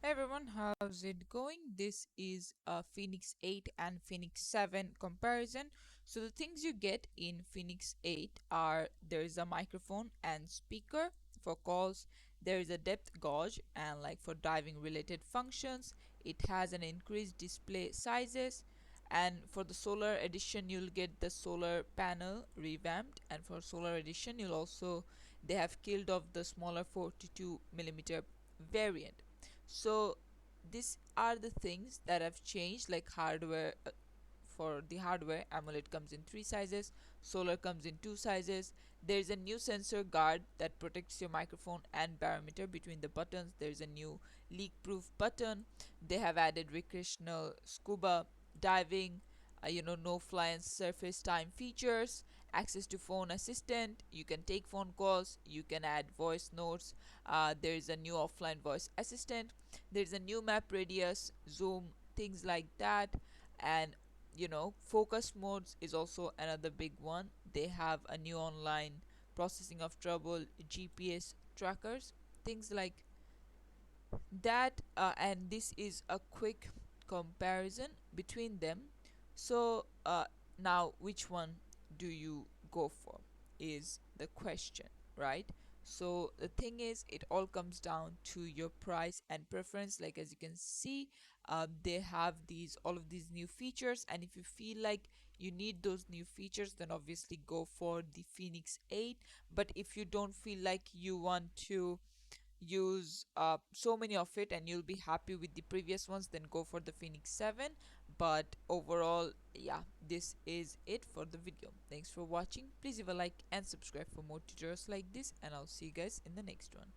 Hey everyone, how's it going? This is a Phoenix 8 and Phoenix 7 comparison. So the things you get in Phoenix 8 are there is a microphone and speaker for calls, there is a depth gauge and like for diving related functions, it has an increased display sizes, and for the solar edition you'll get the solar panel revamped, and for solar edition you'll also they have killed off the smaller 42mm variant. So these are the things that have changed, like hardware. For the hardware, AMOLED comes in 3 sizes, solar comes in 2 sizes. There's a new sensor guard that protects your microphone and barometer between the buttons. There's a new leak proof button. They have added recreational scuba diving, no fly and surface time features, access to phone assistant. You can take phone calls, you can add voice notes. There is a new offline voice assistant. There's a new map radius, zoom, things like that. And focus modes is also another big one. They have a new online processing of trouble, GPS trackers, things like that. And this is a quick comparison between them. So now which one do you go for is the question, right? So the thing is, it all comes down to your price and preference. Like as you can see, they have these all of these new features, and if you feel like you need those new features, then obviously go for the Phoenix 8. But if you don't feel like you want to use so many of it and you'll be happy with the previous ones, then go for the Phoenix 7. But overall, yeah, this is it for the video. Thanks for watching. Please leave a like and subscribe for more tutorials like this, and I'll see you guys in the next one.